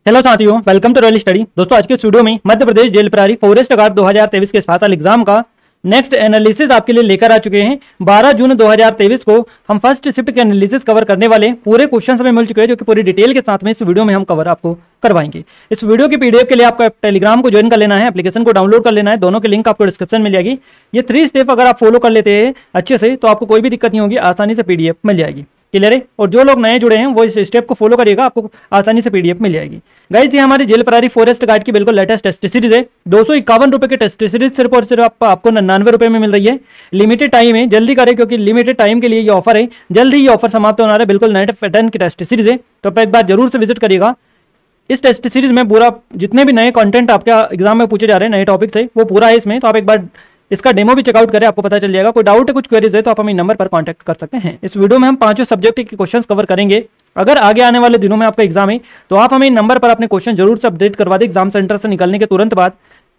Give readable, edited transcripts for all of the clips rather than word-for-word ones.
Hello साथियों, welcome to royal study. दोस्तों, आज के इस वीडियो में मध्य प्रदेश जेल प्रहरी फॉरेस्ट गार्ड 2023 के स्पेशल एग्जाम का नेक्स्ट एनालिसिस आपके लिए लेकर आ चुके हैं। 12 जून 2023 को हम फर्स्ट शिफ्ट के एनालिसिस कवर करने वाले पूरे क्वेश्चन हमें मिल चुके हैं, जो कि पूरी डिटेल के साथ में इस वीडियो में हम कवर आपको करवाएंगे। इस वीडियो की पीडीएफ के लिए आपको टेलीग्राम को ज्वाइन कर लेना है, एप्लीकेशन को डाउनलोड कर लेना है। दोनों की लिंक आपको डिस्क्रिप्शन में मिल जाएगी। ये 3 स्टेप अगर आप फॉलो कर लेते हैं अच्छे से तो आपको कोई भी दिक्कत नहीं होगी, आसानी से पीडीएफ मिल जाएगी। क्लियर है? और जो लोग नए जुड़े हैं वो इस स्टेप को फॉलो करिएगा, आपको आसानी से पीडीएफ मिल जाएगी। गाइस, ये हमारी जेल प्रहरी फॉरेस्ट गार्ड की बिल्कुल लेटेस्ट टेस्ट सीरीज है। 251 रुपए की टेस्ट सीरीज सिर्फ और सिर्फ आपको 99 रुपए में मिल रही है। लिमिटेड टाइम है, जल्दी करें क्योंकि लिमिटेड टाइम के लिए ये ऑफर है। जल्दी ये ऑफर समाप्त होना है। बिल्कुल नए पैटर्न की टेस्ट सीरीज है, तो आप एक बार जरूर से विजिट करिएगा। इस टेस्ट सीरीज में पूरा जितने भी नए कंटेंट आपके एग्जाम में पूछे जा रहे हैं, नए टॉपिक से, वो पूरा है इसमें। तो आप एक बार इसका डेमो भी चेकआउट करें, आपको पता चल जाएगा। कोई डाउट है, कुछ क्वेरीज है तो आप हमें नंबर पर कांटेक्ट कर सकते हैं। इस वीडियो में हम 5 सब्जेक्ट के क्वेश्चंस कवर करेंगे। अगर आगे आने वाले दिनों में आपका एग्जाम है तो आप हमें नंबर पर अपने क्वेश्चन जरूर से अपडेट करवा दें एग्जाम सेंटर से निकलने के तुरंत बाद,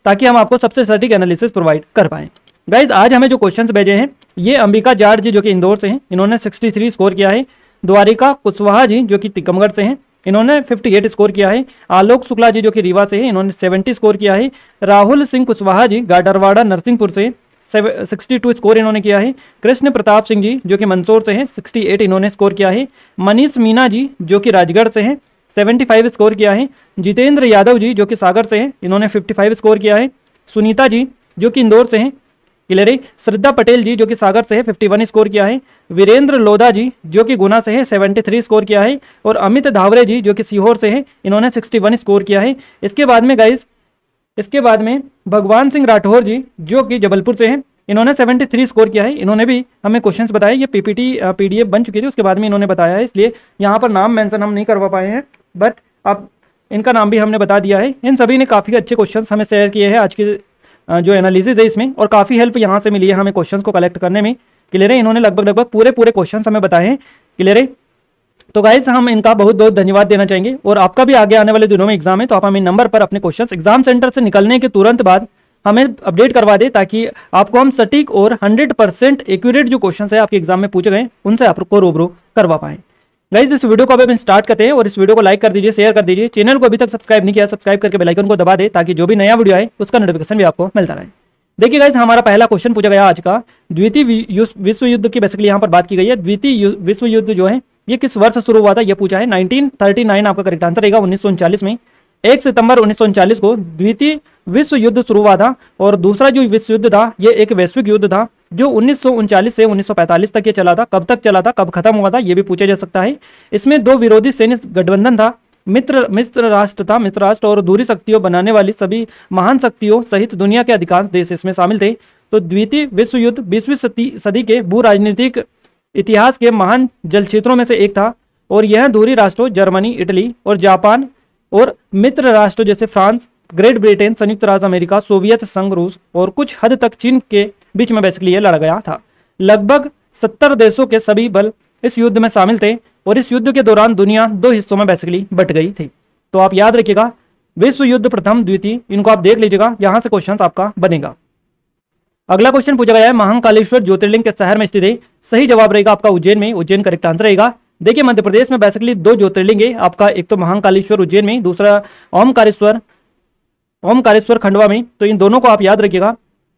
ताकि हम आपको सबसे सटीक एनालिसिस प्रोवाइड कर पाएं। गाइज, आज हमें जो क्वेश्चंस भेजे हैं ये अंबिका जाट जी जो कि इंदौर से हैं, इन्होंने 63 स्कोर किया है। द्वारिका कुशवाहा जी जो कि टीकमगढ़ से हैं, इन्होंने 58 स्कोर किया है। आलोक शुक्ला जी जो कि रीवा से है, इन्होंने 70 स्कोर किया है। राहुल सिंह कुशवाहा जी गाडरवाड़ा नरसिंहपुर से 62 स्कोर इन्होंने किया है। कृष्ण प्रताप सिंह जी जो कि मंदसौर से हैं, 68 इन्होंने स्कोर किया है। मनीष मीना जी जो कि राजगढ़ से हैं, 75 स्कोर किया है। जितेंद्र यादव जी जो कि सागर से हैं, इन्होंने 55 स्कोर किया है। सुनीता जी जो कि इंदौर से हैं, क्लियर है। श्रद्धा पटेल जी जो कि सागर से है, 51 स्कोर किया है। वीरेंद्र लोधा जी जो कि गुना से है, 73 स्कोर किया है। और अमित धावरे जी जो कि सीहोर से हैं, इन्होंने 61 स्कोर किया है। इसके बाद में भगवान सिंह राठौर जी जो कि जबलपुर से हैं, इन्होंने 73 स्कोर किया है। इन्होंने भी हमें क्वेश्चंस बताए। ये पीपीटी पीडीएफ बन चुकी थी, उसके बाद में इन्होंने बताया है, इसलिए यहाँ पर नाम मेंशन हम नहीं करवा पाए हैं, बट अब इनका नाम भी हमने बता दिया है। इन सभी ने काफ़ी अच्छे क्वेश्चंस हमें शेयर किए हैं आज के जो एनालिसिस है इसमें, और काफ़ी हेल्प यहाँ से मिली है हमें क्वेश्चंस को कलेक्ट करने में। क्लियर है? इन्होंने लगभग पूरे क्वेश्चंस हमें बताए हैं। क्लियर है? तो गाइस, हम इनका बहुत बहुत धन्यवाद देना चाहेंगे। और आपका भी आगे आने वाले दिनों में एग्जाम है तो आप हमें नंबर पर अपने क्वेश्चंस एग्जाम सेंटर से निकलने के तुरंत बाद हमें अपडेट करवा दें, ताकि आपको हम सटीक और 100% एक्यूरेट जो क्वेश्चंस है आपके एग्जाम में पूछे गए उनसे आपको रूबरू करवा पाएं। गाइस, इस वीडियो को अभी हम स्टार्ट करते हैं, और इस वीडियो को लाइक कर दीजिए, शेयर कर दीजिए। चैनल को अभी तक सब्सक्राइब नहीं किया, सब्सक्राइब करके बेल आइकन को दबा दे, ताकि जो भी नया वीडियो आए उसका नोटिफिकेशन भी आपको मिलता रहे। देखिए गाइस, हमारा पहला क्वेश्चन पूछा गया आज का, द्वितीय विश्व युद्ध की बेसिकली यहाँ पर बात की गई है। द्वितीय विश्व युद्ध जो है ये किस वर्ष शुरू हुआ था, ये पूछा है। 1939 आपका करेक्ट आंसर रहेगा। 1939 में 1 सितंबर 1939 को द्वितीय विश्व युद्ध शुरू हुआ था। और दूसरा जो विश्व युद्ध था ये एक वैश्विक युद्ध था जो 1939 से 1945 तक ये चला था। कब तक चला था, कब खत्म हुआ था, ये भी पूछा जा सकता है। इसमें 2 विरोधी सैन्य गठबंधन था। मित्र राष्ट्र और दूरी शक्तियों बनाने वाली सभी महान शक्तियों सहित दुनिया के अधिकांश देश इसमें शामिल थे। तो द्वितीय विश्व युद्ध 20वीं सदी के भू राजनीतिक इतिहास के महान जल क्षेत्रों में से एक था। और यह दूरी राष्ट्रों जर्मनी, इटली और जापान और मित्र राष्ट्र जैसे फ्रांस, ग्रेट ब्रिटेन, संयुक्त राज्य अमेरिका, सोवियत संघ, रूस और कुछ हद तक चीन के बीच में बेसिकली यह लड़ा गया था। लगभग 70 देशों के सभी बल इस युद्ध में शामिल थे। और इस युद्ध के दौरान दुनिया 2 हिस्सों में बेसिकली बट गई थी। तो आप याद रखिएगा, विश्व युद्ध प्रथम, द्वितीय, इनको आप देख लीजिएगा, यहां से क्वेश्चन आपका बनेगा। अगला क्वेश्चन पूछा गया है, महाकालेश्वर ज्योतिर्लिंग के शहर में स्थित है। सही जवाब रहेगा आपका उज्जैन में। उज्जैन करेक्ट आंसर रहेगा। देखिए, मध्य प्रदेश में बेसिकली 2 ज्योतिर्लिंग है आपका, एक तो महाकालेश्वर उज्जैन में, दूसरा ओमकारेश्वर खंडवा में। तो इन दोनों को आप याद रखिएगा।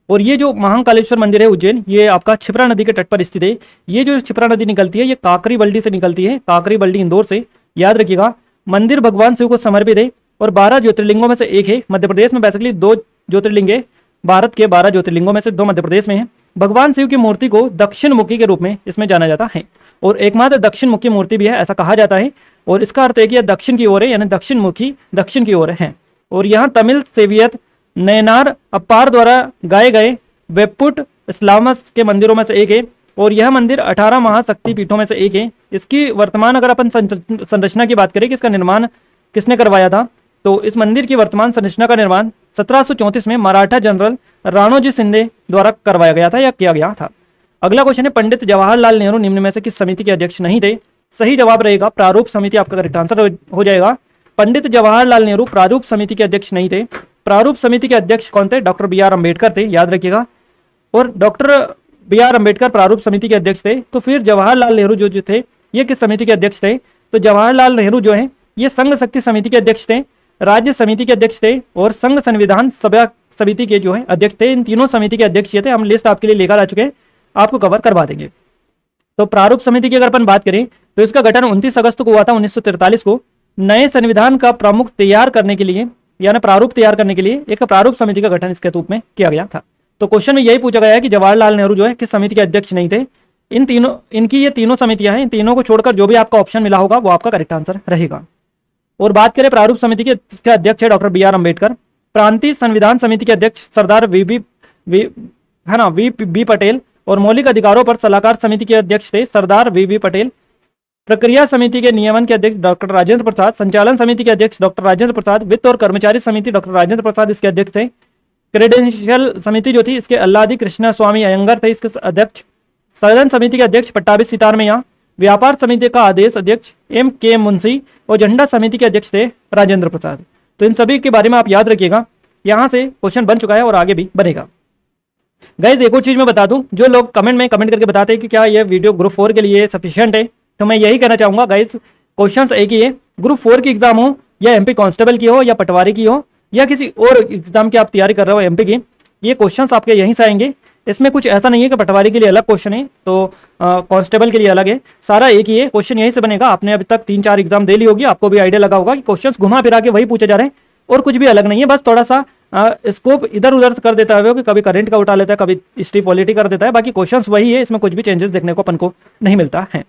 और ये जो महाकालेश्वर मंदिर है उज्जैन, ये आपका क्षिप्रा नदी के तट पर स्थित है। ये जो क्षिप्रा नदी निकलती है ये काकरी बल्डी से निकलती है, काकरी बल्डी इंदौर से, याद रखिएगा। मंदिर भगवान शिव को समर्पित है और 12 ज्योतिर्लिंगों में से एक है। मध्य प्रदेश में बेसिकली 2 ज्योतिर्लिंग है। भारत के 12 ज्योतिर्लिंगों में से 2 मध्य प्रदेश में है। भगवान शिव की मूर्ति को दक्षिण मुखी के रूप में इसमें जाना जाता है, और एकमात्र दक्षिण मुखी मूर्ति भी है ऐसा कहा जाता है। और इसका अर्थ है कि यह दक्षिण की ओर है, यानी दक्षिण मुखी दक्षिण की ओर है। और यहाँ तमिल सेवियत नयनार अप्पार द्वारा गाए गए वेपुट इस्लामस के मंदिरों में से एक है। और यह मंदिर 18 महाशक्ति पीठों में से एक है। इसकी वर्तमान अगर अपन संरचना की बात करें कि इसका निर्माण किसने करवाया था, तो इस मंदिर की वर्तमान संरचना का निर्माण 1734 में मराठा जनरल राणोजी शिंदे द्वारा करवाया गया था या किया गया था। अगला क्वेश्चन है, पंडित जवाहरलाल नेहरू निम्न में से किस समिति के अध्यक्ष नहीं थे। सही जवाब रहेगा प्रारूप समिति, आपका करेक्ट आंसर हो जाएगा। पंडित जवाहरलाल नेहरू प्रारूप समिति के अध्यक्ष नहीं थे। प्रारूप समिति के अध्यक्ष कौन थे? डॉक्टर बी आर अम्बेडकर थे, याद रखिएगा। और डॉक्टर बी आर अम्बेडकर प्रारूप समिति के अध्यक्ष थे। तो फिर जवाहरलाल नेहरू जो थे ये किस समिति के अध्यक्ष थे? तो जवाहरलाल नेहरू जो है ये संघ शक्ति समिति के अध्यक्ष थे। राज्य समिति के अध्यक्ष थे और संघ संविधान सभा समिति के जो है अध्यक्ष थे। इन तीनों समिति के अध्यक्ष ये थे। हम लिस्ट आपके लिए लेकर आ चुके हैं, आपको कवर करवा देंगे। तो प्रारूप समिति की अगर अपन बात करें तो इसका गठन 29 अगस्त को हुआ था 1943 को। नए संविधान का प्रमुख तैयार करने के लिए यानी प्रारूप तैयार करने के लिए एक प्रारूप समिति का गठन इसके रूप में किया गया था। तो क्वेश्चन में यही पूछा गया है कि जवाहरलाल नेहरू जो है किस समिति के अध्यक्ष नहीं थे। इनकी ये तीनों समितियां हैं, इन तीनों को छोड़कर जो भी आपका ऑप्शन मिला होगा वो आपका करेक्ट आंसर रहेगा। और बात करें प्रारूप समिति के, इसके अध्यक्ष है डॉक्टर BR अम्बेडकर। प्रांतीय संविधान समिति के अध्यक्ष सरदार वी पटेल और मौलिक अधिकारों पर सलाहकार समिति के अध्यक्ष थे सरदार वी पटेल। प्रक्रिया समिति के नियमन के अध्यक्ष डॉक्टर राजेंद्र प्रसाद। संचालन समिति के अध्यक्ष डॉक्टर राजेंद्र प्रसाद। वित्त और कर्मचारी समिति डॉक्टर राजेंद्र प्रसाद इसके अध्यक्ष थे। क्रेडेंशियल समिति जो थी इसके अल्लादी कृष्णा स्वामी अयंगर थे इसके अध्यक्ष। सदन समिति के अध्यक्ष पट्टाभी सीतारमैया। व्यापार समिति का आदेश अध्यक्ष MK मुंशी और झंडा समिति के अध्यक्ष थे राजेंद्र प्रसाद। तो इन सभी के बारे में आप याद रखिएगा, यहां से क्वेश्चन बन चुका है और आगे भी बनेगा। गाइस एक और चीज मैं बता दूं, जो लोग कमेंट करके बताते हैं कि क्या ये वीडियो ग्रुप 4 के लिए सफिशिएंट है, तो मैं यही कहना चाहूंगा गाइस, क्वेश्चंस एक ही है, ग्रुप 4 की एग्जाम हो या MP कांस्टेबल की हो या पटवारी की हो या किसी और एग्जाम की आप तैयारी कर रहे हो MP की, ये क्वेश्चंस आपके यहीं से आएंगे। इसमें कुछ ऐसा नहीं है कि पटवारी के लिए अलग क्वेश्चन है तो कांस्टेबल के लिए अलग है, सारा एक ही है, क्वेश्चन यहीं से बनेगा। आपने अभी तक 3-4 एग्जाम दे ली होगी, आपको भी आइडिया लगा होगा कि क्वेश्चन घुमा फिरा के वही पूछे जा रहे हैं और कुछ भी अलग नहीं है, बस थोड़ा सा स्कोप इधर उधर कर देता है कि कभी करंट का उठा लेता है, कभी हिस्ट्री पॉलिटी कर देता है, बाकी क्वेश्चन वही है, इसमें कुछ भी चेंजेस देखने को अपन को नहीं मिलता है।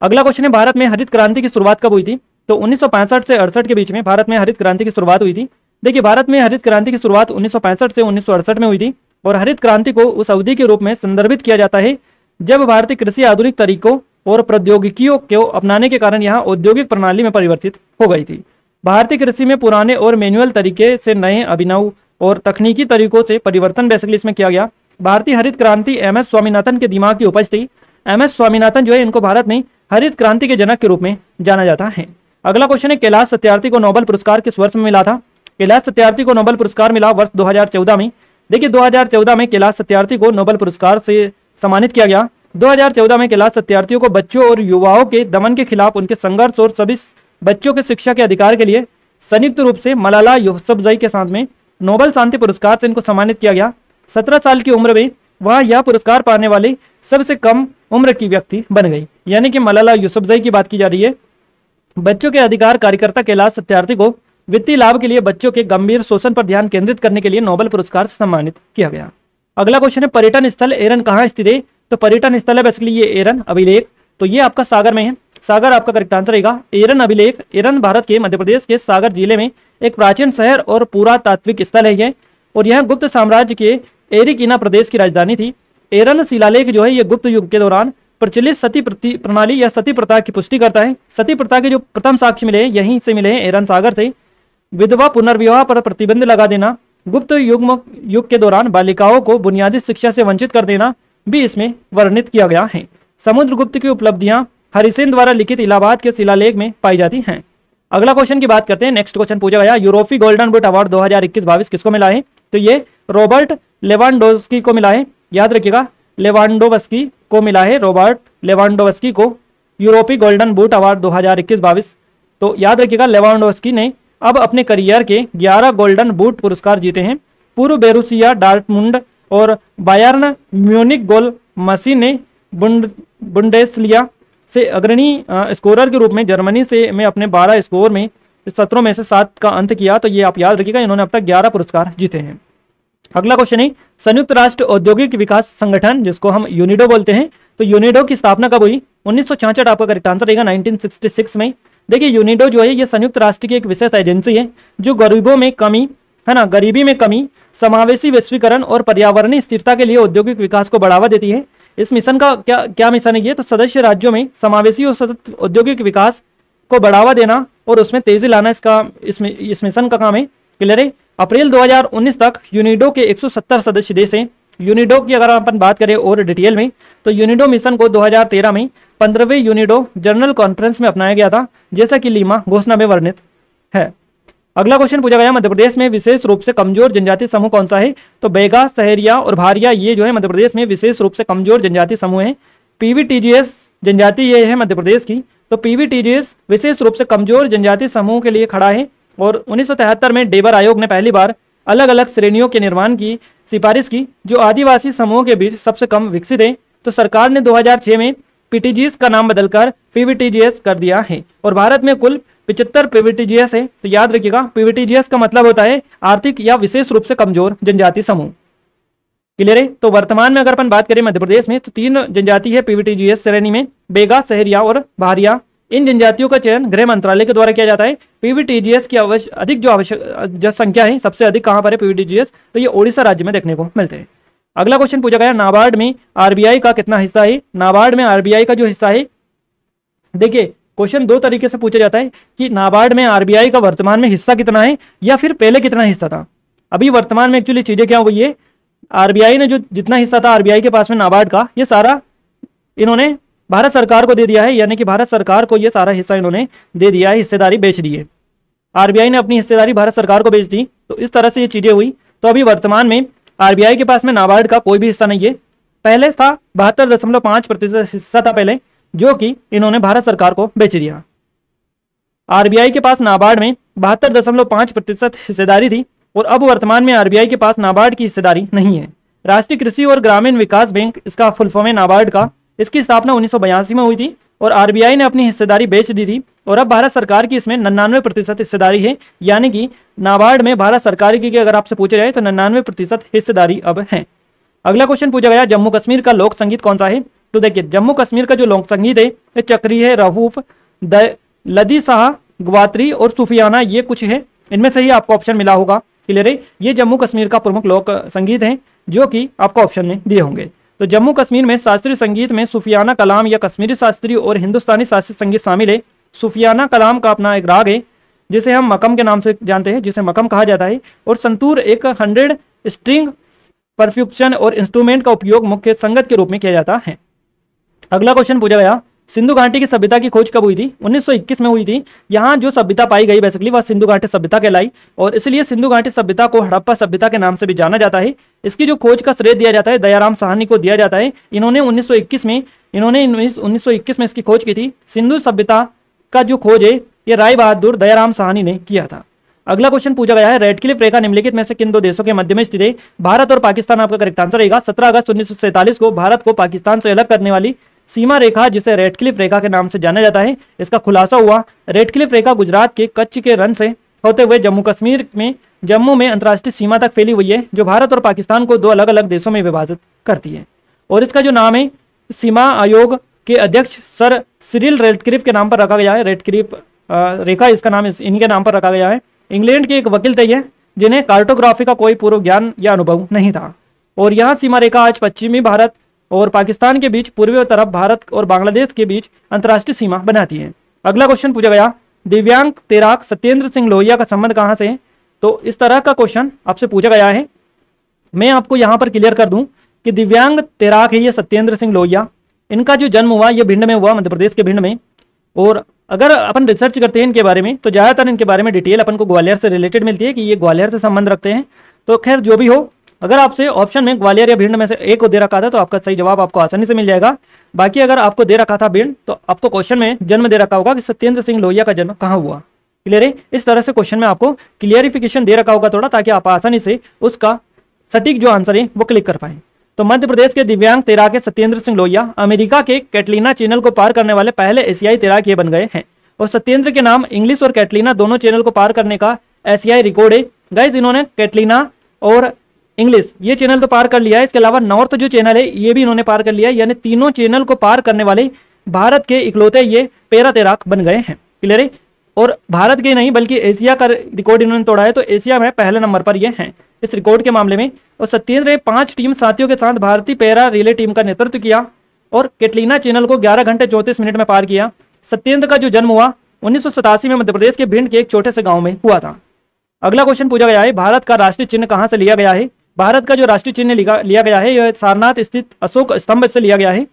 अगला क्वेश्चन है, भारत में हरित क्रांति की शुरुआत कब हुई थी? तो 1965 से 68 के बीच में भारत में हरित क्रांति की शुरुआत हुई थी। देखिए भारत में हरित क्रांति की शुरुआत 1965 से 1968 में हुई थी और हरित क्रांति को उस अवधि के रूप में संदर्भित किया जाता है जब भारतीय कृषि आधुनिक तरीकों और प्रौद्योगिकियों को अपनाने के कारण यहाँ औद्योगिक प्रणाली में परिवर्तित हो गई थी। भारतीय कृषि में पुराने और मैनुअल तरीके से नए अभिनव और तकनीकी तरीकों से परिवर्तन बेसिकली इसमें किया गया। भारतीय हरित क्रांति MS स्वामीनाथन के दिमाग की उपज थी। MS स्वामीनाथन जो है इनको भारत में हरित क्रांति के जनक के रूप में जाना जाता है। अगला क्वेश्चन है, कैलाश सत्यार्थी को नोबेल पुरस्कार किस वर्ष में मिला था? कैलाश सत्यार्थी को नोबेल पुरस्कार मिला वर्ष 2014 में। देखिए 2014 में कैलाश सत्यार्थी को नोबेल पुरस्कार से सम्मानित किया गया। 2014 में कैलाश सत्यार्थियों को बच्चों और युवाओं के दमन के खिलाफ उनके संघर्ष और सभी बच्चों के शिक्षा के अधिकार के लिए संयुक्त रूप से मलाला यूसुफजई के साथ में नोबेल शांति पुरस्कार से इनको सम्मानित किया गया। 17 साल की उम्र में वह यह पुरस्कार पाने वाले सबसे कम उम्र की व्यक्ति बन गई, यानी कि मलाला यूसुफजई की बात की जा रही है। बच्चों के अधिकार कार्यकर्ता कैलाश सत्यार्थी को वित्तीय लाभ के लिए बच्चों के गंभीर शोषण पर ध्यान केंद्रित करने के लिए नोबेल पुरस्कार से सम्मानित किया गया। अगला क्वेश्चन है, पर्यटन स्थल एरन कहाँ स्थित है? तो पर्यटन स्थल है बेसिकली ये एरन अभिलेख, तो ये आपका सागर में है, सागर आपका करेक्ट आंसर रहेगा। एरन अभिलेख, एरन भारत के मध्य प्रदेश के सागर जिले में एक प्राचीन शहर और पुरातात्विक स्थल है ये, और यह गुप्त साम्राज्य के एरिकीना प्रदेश की राजधानी थी। एरन शिलालेख जो है ये गुप्त युग के दौरान प्रचलित सती प्रणाली या सती प्रथा की पुष्टि करता है। सती प्रथा के जो प्रथम साक्ष्य मिले यहीं से मिले हैं, एरन सागर से। विधवा पुनर्विवाह पर प्रतिबंध लगा देना, गुप्त युग के दौरान बालिकाओं को बुनियादी शिक्षा से वंचित कर देना भी इसमें वर्णित किया गया है। समुद्रगुप्त की उपलब्धियां हरिसेन द्वारा लिखित इलाहाबाद के शिलालेख में पाई जाती हैं। अगला क्वेश्चन की बात करते हैं, नेक्स्ट क्वेश्चन पूछा गया, यूरोपीय गोल्डन बूट अवार्ड 2021-22 किसको मिला है? तो ये रॉबर्ट लेवांडोव्स्की को मिला है, याद रखिएगा लेवांडोव्स्की को मिला है, रॉबर्ट लेवांडोव्स्की को यूरोपीय गोल्डन बूट अवार्ड 2021-22। तो याद रखिएगा लेवांडोव्स्की ने अब अपने करियर के 11 गोल्डन बूट पुरस्कार जीते हैं। पूर्व बेरूसिया डॉर्टमुंड और बायर्न म्यूनिक गोल मसी ने बुंडेसलिगा से अग्रणी स्कोरर के रूप में जर्मनी से में अपने 12 स्कोर में सत्रों में से 7 का अंत किया। तो ये आप याद रखिएगा, इन्होंने अब तक 11 पुरस्कार जीते हैं। अगला क्वेश्चन है, संयुक्त राष्ट्र औद्योगिक विकास संगठन जिसको हम यूनिडो बोलते हैं, तो यूनिडो की स्थापना कब हुई? 1966 आपका करेक्ट आंसर रहेगा, 1966 में। देखिए यूनिडो जो है ये संयुक्त राष्ट्र की एक विशेष एजेंसी है जो गरीबों में कमी है ना, गरीबी में कमी, समावेशी वैश्वीकरण और पर्यावरणीय स्थिरता के लिए औद्योगिक विकास को बढ़ावा देती है। इस मिशन का क्या मिशन है ये? तो सदस्य राज्यों में समावेशी और सतत औद्योगिक विकास को बढ़ावा देना और उसमें तेजी लाना इस मिशन का काम है। क्लियर है? अप्रैल 2019 तक यूनिडो के 170 सदस्य देश हैं। यूनिडो की अगर अपन बात करें और डिटेल में, तो यूनिडो मिशन को 2013 में 15वें यूनिडो जनरल कॉन्फ्रेंस में अपनाया गया था, जैसा कि लीमा घोषणा में वर्णित है। अगला क्वेश्चन पूछा गया, मध्य प्रदेश में विशेष रूप से कमजोर जनजाति समूह कौन सा है? तो बैगा, सहरिया और भारिया ये जो है मध्य प्रदेश में विशेष रूप से कमजोर जनजाति समूह है। PVTGS जनजाति ये है मध्य प्रदेश की, तो PVTGS विशेष रूप से कमजोर जनजाति समूह के लिए खड़ा है और 1973 में डेबर आयोग ने पहली बार अलग अलग श्रेणियों के निर्माण की सिफारिश की जो आदिवासी समूहों के बीच सबसे कम विकसित है। तो सरकार ने 2006 में पीटीजीएस का नाम बदलकर पीवीटीजीएस कर दिया है और भारत में कुल 75 पीवीटीजीएस है। तो याद रखिएगा, पीवीटीजीएस का मतलब होता है आर्थिक या विशेष रूप से कमजोर जनजाति समूह। क्लियर है। तो वर्तमान में अगर अपन बात करें मध्य प्रदेश में तो 3 जनजाति है पीवीटीजीएस श्रेणी में, बेगा, सहरिया और भारिया। इन जनजातियों का चयन गृह मंत्रालय के द्वारा किया जाता है। पीवीटीजीएस की अधिक जो आवश्यक संख्या है, सबसे अधिक कहां पर है पीवीटीजीएस, तो ये ओडिशा राज्य में देखने को मिलते हैं। अगला क्वेश्चन पूछा गया, नाबार्ड में आरबीआई का कितना हिस्सा है। नाबार्ड में आरबीआई का जो हिस्सा है, देखिए क्वेश्चन 2 तरीके से पूछा जाता है कि नाबार्ड में आरबीआई का वर्तमान में हिस्सा कितना है या फिर पहले कितना हिस्सा था। अभी वर्तमान में एक्चुअली चीजें क्या हुई है, आरबीआई ने जो जितना हिस्सा था आरबीआई के पास में नाबार्ड का, ये सारा इन्होंने भारत सरकार को दे दिया है, यानी कि भारत सरकार को ये सारा हिस्सा इन्होंने दे दिया है, हिस्सेदारी बेच दी है। आरबीआई ने अपनी हिस्सेदारी भारत सरकार को बेच दी, तो इस तरह से ये चीजें हुई। तो अभी वर्तमान में आरबीआई के पास में नाबार्ड का कोई भी हिस्सा नहीं है। पहले था 72.5% हिस्सा था पहले, जो कि इन्होंने भारत सरकार को बेच दिया। आरबीआई के पास नाबार्ड में 72.5% हिस्सेदारी थी और अब वर्तमान में आरबीआई के पास नाबार्ड की हिस्सेदारी नहीं है। राष्ट्रीय कृषि और ग्रामीण विकास बैंक, इसका फुल फॉर्म है नाबार्ड का, इसकी स्थापना 1982 में हुई थी और आरबीआई ने अपनी हिस्सेदारी बेच दी थी और अब भारत सरकार की इसमें 99% हिस्सेदारी है। यानी कि नाबार्ड में भारत सरकार की अगर आपसे पूछा जाए तो 99% हिस्सेदारी अब है। अगला क्वेश्चन पूछा गया, जम्मू कश्मीर का लोक संगीत कौन सा है। तो देखिए जम्मू कश्मीर का जो लोक संगीत है ये चक्री है, रहूफ, लदी शाह, ग्वात्री और सूफियाना, ये कुछ है। इनमें से ही आपको ऑप्शन मिला होगा। क्लियर है। ये जम्मू कश्मीर का प्रमुख लोक संगीत है जो कि आपको ऑप्शन में दिए होंगे। तो जम्मू कश्मीर में शास्त्रीय संगीत में सूफियाना कलाम या कश्मीरी शास्त्रीय और हिंदुस्तानी शास्त्रीय संगीत शामिल है। सूफियाना कलाम का अपना एक राग है जिसे हम मकम के नाम से जानते हैं, जिसे मकम कहा जाता है, और संतूर एक 100 स्ट्रिंग परफ्यूक्शन और इंस्ट्रूमेंट का उपयोग मुख्य संगत के रूप में किया जाता है। अगला क्वेश्चन पूछा गया, सिंधु घाटी की सभ्यता की खोज कब हुई थी। 1921 में हुई थी। यहाँ जो सभ्यता पाई गई बेसिकली वह सिंधु घाटी सभ्यता कहलाई और इसलिए सिंधु घाटी सभ्यता को हड़प्पा सभ्यता के नाम से भी जाना जाता है। इसकी जो खोज का श्रेय दिया जाता है दयाराम साहनी को दिया जाता है। इन्होंने 1921 में इसकी खोज की थी। सिंधु सभ्यता का जो खोज है ये राय बहादुर दयाराम साहनी ने किया था। अगला क्वेश्चन पूछा गया है, रेडक्लिफ रेखा निम्नलिखित में से किन 2 देशों के मध्य में स्थित है। भारत और पाकिस्तान आपका करेक्ट आंसर रहेगा। 17 अगस्त 1947 को भारत को पाकिस्तान से अलग करने वाली सीमा रेखा जिसे रेडक्लिफ रेखा के नाम से जाना जाता है, इसका खुलासा हुआ। रेडक्लिफ रेखा गुजरात के कच्छ के रन से होते हुए जम्मू कश्मीर में जम्मू में अंतर्राष्ट्रीय सीमा तक फैली हुई है, जो भारत और पाकिस्तान को 2 अलग अलग देशों में विभाजित करती है। और इसका जो नाम है सीमा आयोग के अध्यक्ष सर सिरिल रेडक्लिफ के नाम पर रखा गया है। रेडक्लिफ रेखा इसका नाम इनके नाम पर रखा गया है। इंग्लैंड के एक वकील थे जिन्हें कार्टोग्राफी का कोई पूर्व ज्ञान या अनुभव नहीं था और यह सीमा रेखा आज पश्चिमी भारत और पाकिस्तान के बीच पूर्वी तरफ भारत और बांग्लादेश के बीच अंतर्राष्ट्रीय सीमा बनाती है। अगला क्वेश्चन पूछा गया, दिव्यांग तैराक सत्येंद्र सिंह लोहिया का संबंध कहां से है। तो इस तरह का क्वेश्चन आपसे पूछा गया है। मैं आपको यहां पर क्लियर कर दूं कि दिव्यांग तैराक है ये सत्येंद्र सिंह लोहिया। इनका जो जन्म हुआ ये भिंड में हुआ, मध्य प्रदेश के भिंड में। और अगर अपन रिसर्च करते हैं इनके बारे में तो ज्यादातर इनके बारे में डिटेल अपन को ग्वालियर से रिलेटेड मिलती है कि ये ग्वालियर से संबंध रखते हैं। तो खैर जो भी हो, अगर आपसे ऑप्शन में ग्वालियर या भिंड में से एक को दे रखा था तो आपका सही जवाब आपको आसानी से मिल जाएगा। बाकी अगर आपको दे रखा था भिंड तो आपको क्वेश्चन में जन्म दे रखा होगा कि सत्येंद्र सिंह लोहिया का जन्म कहाँ हुआ। क्लियर है। इस तरह से क्वेश्चन में आपको क्लियरिफिकेशन दे रखा होगा थोड़ा, ताकि आप आसानी से उसका सटीक जो आंसर है वो क्लिक कर पाए। तो मध्य प्रदेश के दिव्यांग तैराक सत्येंद्र सिंह लोहिया अमेरिका के कैटलीना चैनल को पार करने वाले पहले एशियाई तैराक ये बन गए हैं और सत्येंद्र के नाम इंग्लिश और कैटलीना दोनों चैनल को पार करने का एशियाई रिकॉर्ड है। गाइस इन्होंने कैटलीना और इंग्लिश ये चैनल तो पार कर लिया है, इसके अलावा नॉर्थ जो चैनल है ये भी इन्होंने पार कर लिया है, यानी तीनों चैनल को पार करने वाले भारत के इकलौते ये पैरा तैराक बन गए हैं। क्लियर है। और भारत के नहीं बल्कि एशिया का रिकॉर्ड इन्होंने तोड़ा है, तो एशिया में पहले नंबर पर ये हैं इस रिकॉर्ड के मामले में। और सत्येंद्र ने 5 टीम साथियों के साथ भारतीय पैरा रिले टीम का नेतृत्व किया और कैटलीना चैनल को 11 घंटे 34 मिनट में पार किया। सत्येंद्र का जो जन्म हुआ 1987 में मध्य प्रदेश के भिंड के एक छोटे से गांव में हुआ था। अगला क्वेश्चन पूछा गया है, भारत का राष्ट्रीय चिन्ह कहां से लिया गया है। भारत का जो राष्ट्रीय चिन्ह लिया गया है यह सारनाथ स्थित अशोक स्तंभ से लिया गया है।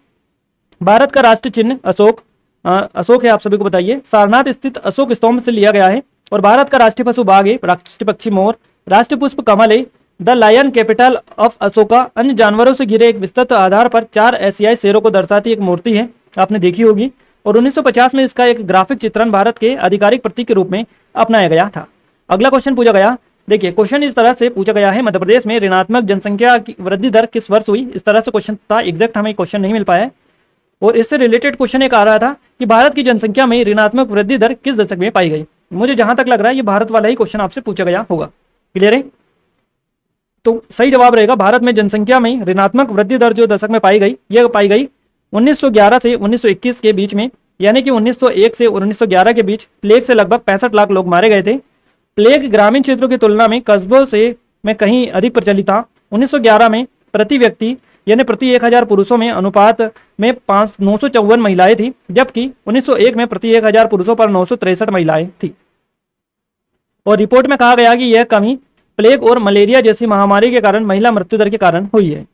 भारत का राष्ट्रीय चिन्ह अशोक है, आप सभी को बताइए। सारनाथ स्थित अशोक स्तंभ से लिया गया है। और भारत का राष्ट्रीय पशु बाघ है, राष्ट्रीय पक्षी मोर, राष्ट्रीय पुष्प कमल है। The lion capital of Ashoka अन्य जानवरों से घिरे एक विस्तृत आधार पर 4 एशियाई शेरों को दर्शाती एक मूर्ति है, आपने देखी होगी। और 1950 में इसका एक ग्राफिक चित्रण भारत के आधिकारिक प्रतीक के रूप में अपनाया गया था। अगला क्वेश्चन पूछा गया, देखिए क्वेश्चन इस तरह से पूछा गया है, मध्य प्रदेश में ऋणात्मक जनसंख्या की वृद्धि दर किस वर्ष हुई, इस तरह से क्वेश्चन था। एग्जैक्ट हमें क्वेश्चन नहीं मिल पाया है। और इससे रिलेटेड क्वेश्चन एक आ रहा था कि भारत की जनसंख्या में ऋणात्मक वृद्धि दर किस दशक में पाई गई। मुझे जहां तक लग रहा है ये भारत वाला ही क्वेश्चन आपसे पूछा गया होगा। क्लियर है? तो सही जवाब रहेगा भारत में जनसंख्या में ऋणात्मक वृद्धि दर जो दशक में पाई गई, यह पाई गई 1911 से 1921 के बीच में, यानी कि 1901 से 1911 के बीच प्लेग से लगभग 65 लाख लोग मारे गए थे। प्लेग ग्रामीण क्षेत्रों की तुलना में कस्बों से में कहीं अधिक प्रचलित था। 1911 में प्रति व्यक्ति यानी प्रति 1000 पुरुषों में अनुपात में 954 महिलाएं थी, जबकि 1901 में प्रति 1000 पुरुषों पर 963 महिलाएं थी। और रिपोर्ट में कहा गया कि यह कमी प्लेग और मलेरिया जैसी महामारी के कारण महिला मृत्यु दर के कारण हुई है।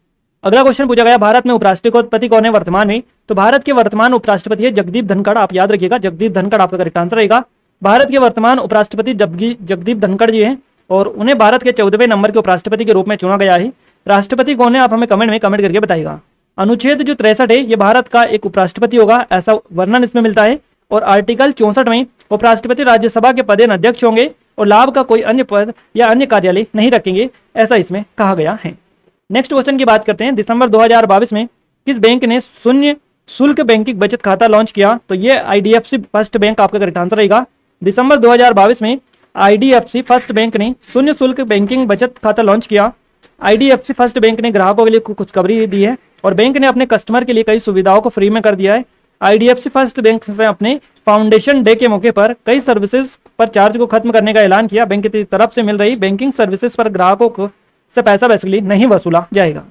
अगला क्वेश्चन पूछा गया, भारत में उपराष्ट्रपति कौन है वर्तमान में, तो भारत के वर्तमान उपराष्ट्रपति है जगदीप धनखड़। आप याद रखिएगा, जगदीप धनखड़ आपका करेक्ट आंसर रहेगा। भारत के वर्तमान उपराष्ट्रपति जगदीप धनखड़ जी हैं और उन्हें भारत के 14वें नंबर के उपराष्ट्रपति के रूप में चुना गया है। राष्ट्रपति कौन है आप हमें कमेंट करके बताइएगा। अनुच्छेद जो 63 है ये भारत का एक उपराष्ट्रपति होगा, ऐसा वर्णन इसमें मिलता है। और आर्टिकल 64 में उपराष्ट्रपति राज्यसभा के पदेन अध्यक्ष होंगे और लाभ का कोई अन्य पद या अन्य कार्यालय नहीं रखेंगे, ऐसा इसमें कहा गया है। नेक्स्ट क्वेश्चन की बात करते हैं, दिसंबर 2022 में किस बैंक ने शून्य शुल्क बैंकिंग बचत खाता लॉन्च किया, तो ये आईडीएफसी फर्स्ट बैंक आपका करेक्ट आंसर रहेगा। दिसंबर 2022 में आईडीएफसी फर्स्ट बैंक ने शून्य शुल्क बैंकिंग बचत खाता लॉन्च किया। आईडीएफसी फर्स्ट बैंक ने ग्राहकों के लिए खुशखबरी दी है और बैंक ने अपने कस्टमर के लिए कई सुविधाओं को फ्री में कर दिया है। आईडीएफसी फर्स्ट बैंक से अपने फाउंडेशन डे के मौके पर कई सर्विसेज पर चार्ज को खत्म करने का ऐलान किया। बैंक की तरफ से मिल रही बैंकिंग सर्विसेज पर ग्राहकों को से पैसा बेसिकली नहीं वसूला जाएगा।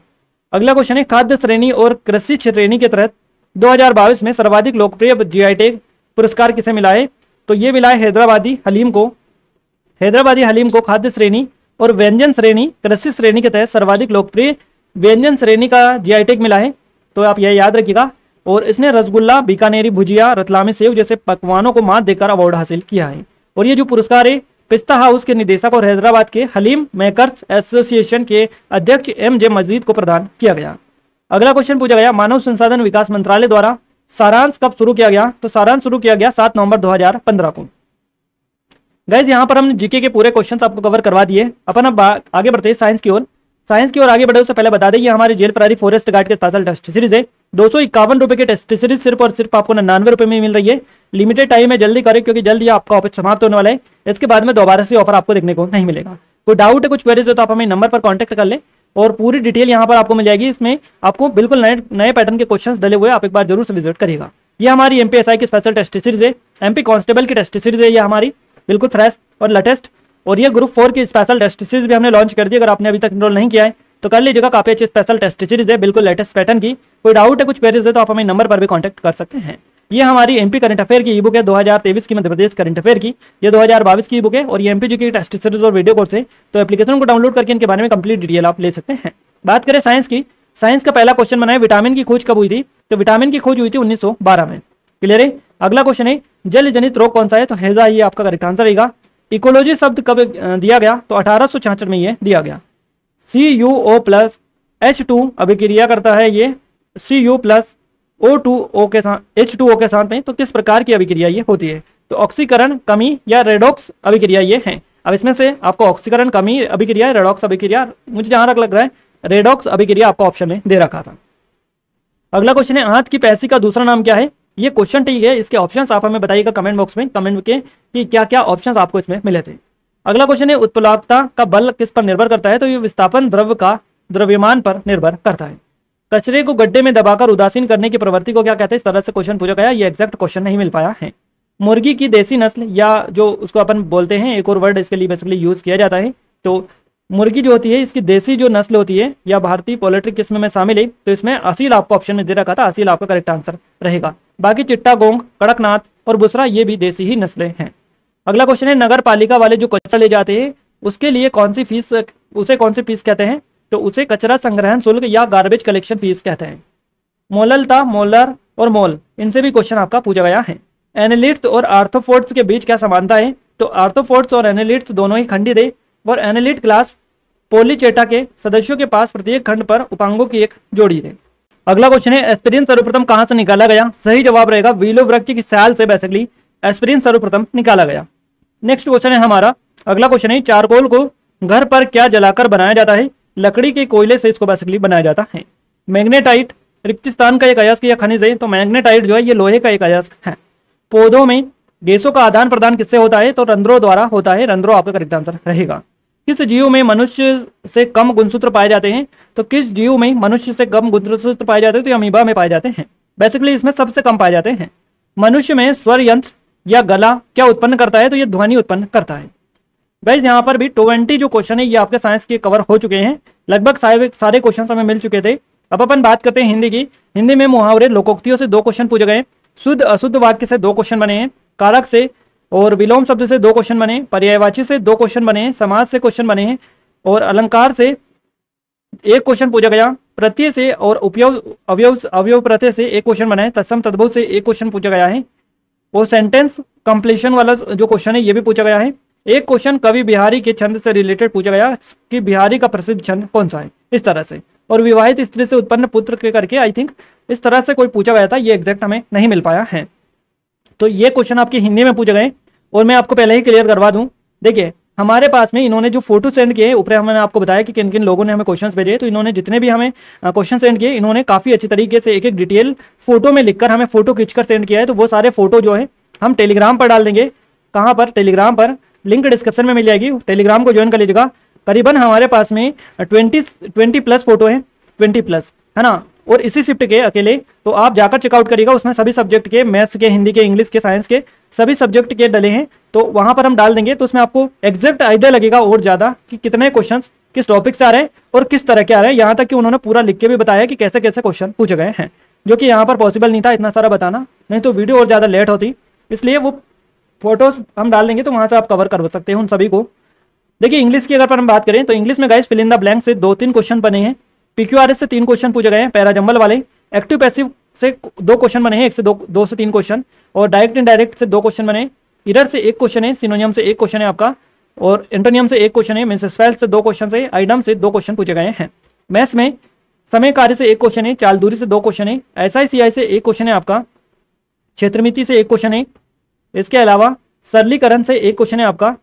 अगला क्वेश्चन है, खाद्य श्रेणी और कृषि श्रेणी के तहत 2022 में सर्वाधिक लोकप्रिय जीआई टैग पुरस्कार किसे मिला है, तो ये मिला है हैदराबादी हलीम को। हैदराबादी हलीम को खाद्य श्रेणी और व्यंजन श्रेणी कृषि श्रेणी के तहत सर्वाधिक लोकप्रिय व्यंजन श्रेणी का जीआई टैग मिला है, तो आप यह याद रखिएगा। और इसने रसगुल्ला, बीकानेरी भुजिया, रतलामी सेव जैसे पकवानों को मात देकर अवार्ड हासिल किया है। और ये जो पुरस्कार है पिस्ता हाउस के निदेशक और हैदराबाद के हलीम मेकर्स एसोसिएशन के अध्यक्ष एमजे मजीद को प्रदान किया गया। अगला क्वेश्चन पूछा गया, मानव संसाधन विकास मंत्रालय द्वारा सारांश कब शुरू किया गया, तो सारांश शुरू किया गया 7 नवंबर 2015 को। गाइस यहाँ पर हमने जीके के पूरे क्वेश्चन आपको कवर करवा दिए। अपन अब आगे बढ़ते हैं साइंस की ओर। साइंस की ओर आगे बढ़े उससे पहले बता दें, ये हमारे जेल प्रहरी फॉरेस्ट गार्ड के स्पेशल टेस्ट सीरीज है। 251 रुपए की टेस्ट सीरीज सिर्फ और सिर्फ आपको 99 रुपए में मिल रही है। लिमिटेड टाइम है, जल्दी करें क्योंकि जल्दी आपका ऑफर समाप्त होने वाला है। इसके बाद में दोबारा से ऑफर आपको देखने को नहीं मिलेगा। कोई डाउट है, कुछ क्वेरीज है तो आप हमें नंबर पर कॉन्टेक्ट कर ले और पूरी डिटेल यहाँ पर आपको मिल जाएगी। इसमें आपको बिल्कुल नए पैटर्न के क्वेश्चन डले हुए, आप एक बार जरूर से विजिट करिएगा। ये हमारी एमपीएसआई की स्पेशल टेस्ट सीरीज है, एमपी कांस्टेबल की टेस्ट सीरीज है, ये हमारी बिल्कुल फ्रेश और लेटेस्ट। और ये ग्रुप 4 की स्पेशल टेस्ट सीरीज भी हमने लॉन्च कर दी। अगर आपने अभी तक इनरोल नहीं किया है तो कर लीजिएगा, काफी अच्छी स्पेशल टेस्ट सीरीज है, बिल्कुल लेटेस्ट पैटर्न की। कोई डाउट है, कुछ क्वेरीज है तो आप हमें नंबर पर भी कांटेक्ट कर सकते हैं। ये हमारी एमपी करंट अफेयर की ई बुक है 2023 की, मध्य प्रदेश करंट अफेयर की। ये 2022 की ई बुक है और ये एमपीजी की टेस्ट सीरीज और वीडियो कोर्स है। तो एप्लीकेशन को डाउनलोड करके इनके बारे में कंप्लीट डिटेल आप ले सकते हैं। बात करें साइंस की, साइंस का पहला क्वेश्चन बनाए, विटामिन की खोज कब हुई थी, तो विटामिन की खोज हुई थी 1912 में। क्लियर है? अगला क्वेश्चन है, जल जनित रोग कौन सा है, तो हैजा ये आपका करेक्ट आंसर रहेगा। इकोलॉजी शब्द कब दिया गया, तो 1866 में ये दिया गया। CuO+H2 अभिक्रिया करता है ये Cu+O2O के साथ H2O के साथ में, तो किस प्रकार की अभिक्रिया ये होती है, तो ऑक्सीकरण कमी या रेडॉक्स अभिक्रिया ये है। अब इसमें से आपको ऑक्सीकरण कमी अभिक्रिया, रेडॉक्स अभिक्रिया, मुझे जहां तक लग रहा है रेडॉक्स अभिक्रिया आपको ऑप्शन में दे रखा था। अगला क्वेश्चन है, आंत की पैसी का दूसरा नाम क्या है, ये क्वेश्चन ठीक है, इसके ऑप्शंस आप हमें बताइएगा कमेंट बॉक्स में, कमेंट के कि क्या क्या ऑप्शंस आपको इसमें मिले थे। अगला क्वेश्चन है, उत्प्लावकता का बल किस पर निर्भर करता है, तो ये विस्थापन द्रव्य का द्रव्यमान पर निर्भर करता है। कचरे को गड्ढे में दबाकर उदासीन करने की प्रवृत्ति को क्या कहते हैं, इस तरह से क्वेश्चन पूछा गया, ये एग्जैक्ट क्वेश्चन नहीं मिल पाया है। मुर्गी की देसी नस्ल या जो उसको अपन बोलते हैं, एक और वर्ड इसके लिए बेसिकली यूज किया जाता है, तो मुर्गी जो होती है इसकी देसी जो नस्ल होती है या भारतीय पोल्ट्री किस्म में शामिल है, तो इसमें असील आपको ऑप्शन में दे रखा था, असील आपका करेक्ट आंसर रहेगा। बाकी चिट्टागोंग, कड़कनाथ और बुसरा ये भी देसी ही नस्लें हैं। अगला क्वेश्चन है, नगर पालिका वाले जो कचरा ले जाते हैं उसके लिए कौन सी फीस कहते हैं, तो उसे कचरा संग्रहण शुल्क या गार्बेज कलेक्शन फीस कहते हैं। मोललता, मोलर और मोल, इनसे भी क्वेश्चन आपका पूछा गया है। एनालिट्स और आर्थ्रोपोड्स के बीच क्या समानता है, तो आर्थ्रोपोड्स और एनालिट्स दोनों ही खंडित है और एनालिट क्लास पोलीचेटा के सदस्यों के पास प्रत्येक खंड पर उपांगों की एक जोड़ी है। अगला क्वेश्चन है, एस्पिरिन सर्वप्रथम कहां से निकाला गया, सही जवाब रहेगा विलो वृक्ष की साल से बेसिकली एस्पिरिन सर्वप्रथम निकाला गया। नेक्स्ट क्वेश्चन है हमारा, अगला क्वेश्चन है, चारकोल को घर पर क्या जलाकर बनाया जाता है? लकड़ी के कोयले से इसको बेसिकली बनाया जाता है। मैग्नेटाइट रेगिस्तान का एक अयस्क या खनिज है, तो मैग्नेटाइट जो है ये लोहे का एक अयस्क है। पौधों में गैसों का आदान प्रदान किससे होता है? तो रंध्रों द्वारा होता है। रंध्रों आपका करेक्ट आंसर रहेगा। किस जीव में मनुष्य से कम गुणसूत्र पाए जाते हैं? तो किस जीव में मनुष्य से कम गुणसूत्र पाए जाते हैं? तो अमीबा में पाए जाते हैं। बेसिकली इसमें सबसे कम पाए जाते हैं। मनुष्य में स्वर यंत्र या गला क्या उत्पन्न करता है? तो ये ध्वनि उत्पन्न करता है। गाइस यहाँ पर भी 20 जो क्वेश्चन है ये आपके साइंस के कवर हो चुके हैं। लगभग सारे क्वेश्चन हमें मिल चुके थे। अब अपन बात करते हैं हिंदी की। हिंदी में मुहावरे लोकोक्तियों से 2 क्वेश्चन पूछे गए। शुद्ध अशुद्ध वाक्य से 2 क्वेश्चन बने हैं। कारक से और विलोम शब्द से 2 क्वेश्चन बने। पर्यायवाची से 2 क्वेश्चन बने हैं। समाज से क्वेश्चन बने हैं और अलंकार से 1 क्वेश्चन पूछा गया। प्रत्यय से और उपयोग अवयव प्रत्यय से 1 क्वेश्चन बना है। तत्सम तद्भव से 1 क्वेश्चन पूछा गया है और सेंटेंस कंप्लीशन वाला जो क्वेश्चन है ये भी पूछा गया है। 1 क्वेश्चन कवि बिहारी के छंद से रिलेटेड पूछा गया कि बिहारी का प्रसिद्ध छंद कौन सा है, इस तरह से। और विवाहित स्त्री से उत्पन्न पुत्र के करके आई थिंक इस तरह से कोई पूछा गया था, ये एग्जैक्ट हमें नहीं मिल पाया है। तो ये क्वेश्चन आपके हिंदी में पूछे गए और मैं आपको पहले ही क्लियर करवा दूं। देखिए हमारे पास में इन्होंने जो फोटो सेंड किए, ऊपर हमने आपको बताया कि किन किन लोगों ने हमें क्वेश्चंस भेजे। तो इन्होंने जितने भी हमें क्वेश्चन सेंड किए, इन्होंने काफी अच्छी तरीके से एक एक डिटेल फोटो में लिखकर हमें फोटो खींचकर सेंड किया है। तो वो सारे फोटो जो है हम टेलीग्राम पर डाल देंगे। कहाँ पर? टेलीग्राम पर। लिंक डिस्क्रिप्शन में मिल जाएगी, टेलीग्राम को ज्वाइन कर लीजिएगा। करीबन हमारे पास में 20 प्लस फोटो है, 20 प्लस है ना। और इसी शिफ्ट के अकेले तो आप जाकर चेकआउट करिएगा। उसमें सभी सब्जेक्ट के, मैथ्स के, हिंदी के, इंग्लिश के, साइंस के सभी सब्जेक्ट के डले हैं। तो वहां पर हम डाल देंगे तो उसमें आपको एग्जैक्ट आइडिया लगेगा और ज्यादा कि कितने क्वेश्चंस किस टॉपिक से आ रहे हैं और किस तरह के आ रहे हैं। यहाँ तक कि उन्होंने पूरा लिख के भी बताया कि कैसे कैसे क्वेश्चन पूछे गए हैं, जो कि यहाँ पर पॉसिबल नहीं था इतना सारा बताना, नहीं तो वीडियो और ज्यादा लेट होती। इसलिए वो फोटोज हम डाल देंगे तो वहां से आप कवर कर सकते हैं उन सभी को। देखिए इंग्लिश की अगर हम बात करें तो इंग्लिश में guys fill in the blank से 2-3 क्वेश्चन बने हैं। पीक्यूआरएस से 3 क्वेश्चन पूछे गए हैं। पैराजंबल वाले एक्टिव पैसिव से 2 क्वेश्चन बने हैं, 1 से 2 से 3 क्वेश्चन। और डायरेक्ट इनडायरेक्ट से 2 क्वेश्चन बने। इरर से 1 क्वेश्चन है। सिनोनियम से 1 क्वेश्चन है आपका और एंटोनियम से 1 क्वेश्चन है। मिसस्पेल्ड से 2 क्वेश्चन है। आइडम से 2 क्वेश्चन पूछे गए हैं। मैथ्स में समय कार्य से 1 क्वेश्चन है। चाल दूरी से 2 क्वेश्चन है। SICI से 1 क्वेश्चन है आपका। क्षेत्रमिति से 1 क्वेश्चन है। इसके अलावा सरलीकरण से 1 क्वेश्चन है आपका।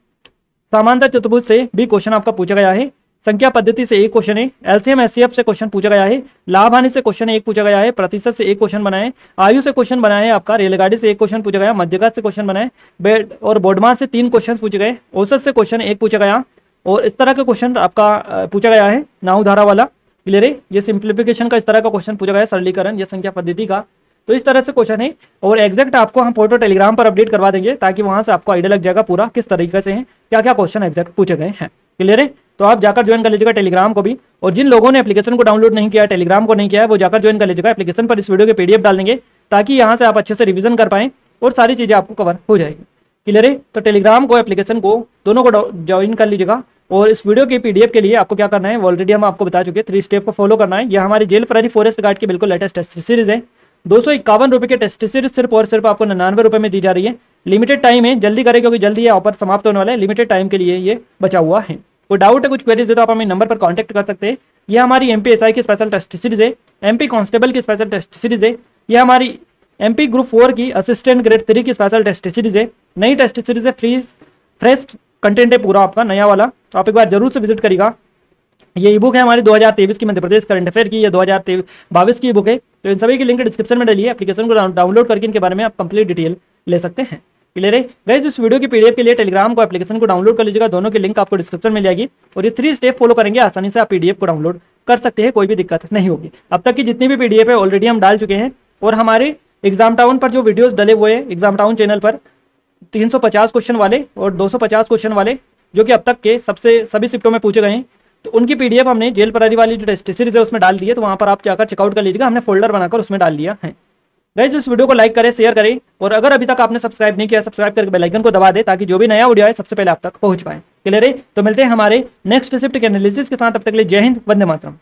समांतर चतुर्भुज से भी क्वेश्चन आपका पूछा गया है। संख्या पद्धति से 1 क्वेश्चन है। LCM SCF से क्वेश्चन पूछा गया है। लाभ हानि से क्वेश्चन 1 पूछा गया है। प्रतिशत से 1 क्वेश्चन बना है। आयु से क्वेश्चन बना है आपका। रेलगाड़ी से 1 क्वेश्चन पूछा गया। मध्यगत से क्वेश्चन बना है। बेड और बोर्डमास से 3 क्वेश्चन पूछे गए। औसत से क्वेश्चन 1 पूछा गया और इस तरह का क्वेश्चन आपका पूछा गया है। नाउ धारा वाला क्लियर है। ये सिंप्लीफिकेशन का इस तरह का क्वेश्चन पूछा गया है। सरलीकरण या संख्या पद्धति का, तो इस तरह से क्वेश्चन है। और एग्जैक्ट आपको हम फोटो टेलीग्राम पर अपडेट करवा देंगे ताकि वहां से आपको आइडिया लग जाएगा पूरा किस तरीके से है, क्या क्या क्वेश्चन एग्जैक्ट पूछे गए हैं। क्लियर है। तो आप जाकर ज्वाइन कर लीजिएगा टेलीग्राम को भी। और जिन लोगों ने एप्लीकेशन को डाउनलोड नहीं किया है, टेलीग्राम को नहीं किया है, वो जाकर ज्वाइन कर लीजिएगा। एप्लीकेशन पर इस वीडियो के PDF डाल देंगे ताकि यहाँ से आप अच्छे से रिवीजन कर पाएं और सारी चीजें आपको कवर हो जाएगी। क्लियर है। तो टेलीग्राम को, एप्लीकेशन को, दोनों को ज्वाइन कर लीजिएगा। और इस वीडियो के PDF के लिए आपको क्या करना है, ऑलरेडी हम आपको बता चुके हैं। 3 स्टेप को फॉलो करना है। यह हमारी जेल फरारी फॉरेस्ट गार्ड की बिल्कुल लेटेस्ट टेस्ट सीरीज है। 251 रुपए के टेस्ट सीरीज सिर्फ और सिर्फ आपको 99 रुपए में दी जा रही है। लिमिटेड टाइम है, जल्दी करें क्योंकि जल्दी ये ऑफर समाप्त होने वाला है। लिमिटेड टाइम के लिए ये बचा हुआ है। कोई डाउट है, कुछ क्वेरीज है तो आप हमें नंबर पर कांटेक्ट कर सकते हैं। ये हमारी MP SI की स्पेशल टेस्ट सीरीज है। MP कांस्टेबल की स्पेशल टेस्ट सीरीज है। ये हमारी MP ग्रुप 4 की असिस्टेंट ग्रेड 3 की स्पेशल टेस्ट सीरीज है। नई टेस्ट सीरीज है। फ्रेश कंटेंट है पूरा आपका नया वाला, तो आप एक बार जरूर से विजिट करिएगा। ये ई बुक है हमारी 2023 की मध्य प्रदेश करंट अफेयर की, ये 2022 की ई बुक है। तो इन सभी की लिंक डिस्क्रिप्शन में डालिए। एप्लीकेशन को डाउनलोड करके इनके बारे में आप कंप्लीट डिटेल ले सकते हैं। क्लियर है गाइस। इस वीडियो की PDF के लिए टेलीग्राम को, एप्लीकेशन को डाउनलोड कर लीजिएगा। दोनों की लिंक आपको डिस्क्रिप्शन में मिल जाएगी। और ये 3 स्टेप फॉलो करेंगे, आसानी से आप PDF को डाउनलोड कर सकते हैं, कोई भी दिक्कत नहीं होगी। अब तक की जितनी भी PDF है ऑलरेडी हम डाल चुके हैं। और हमारे एग्जाम टाउन पर जो वीडियोस डले हुए हैं, एग्जाम टाउन चैनल पर 350 क्वेश्चन वाले और 250 क्वेश्चन वाले, जो कि अब तक के सभी शिफ्टों में पूछे गए हैं, तो उनकी PDF हमने जेल फरारी वाली जो टेस्ट सीरीज है उसमें डाल दी है। तो वहां पर आप जाकर चेकआउट कर लीजिएगा। हमने फोल्डर बनाकर उसमें डाल दिया है। गाइस इस वीडियो को लाइक करें, शेयर करें और अगर अभी तक आपने सब्सक्राइब नहीं किया, सब्सक्राइब करके बेल आइकन को दबा दे ताकि जो भी नया वीडियो आए सबसे पहले आप तक पहुंच पाए। क्लियर है। तो मिलते हैं हमारे नेक्स्ट शिफ्ट के एनालिसिस के साथ। तब तक के लिए जय हिंद, वंदे मातरम।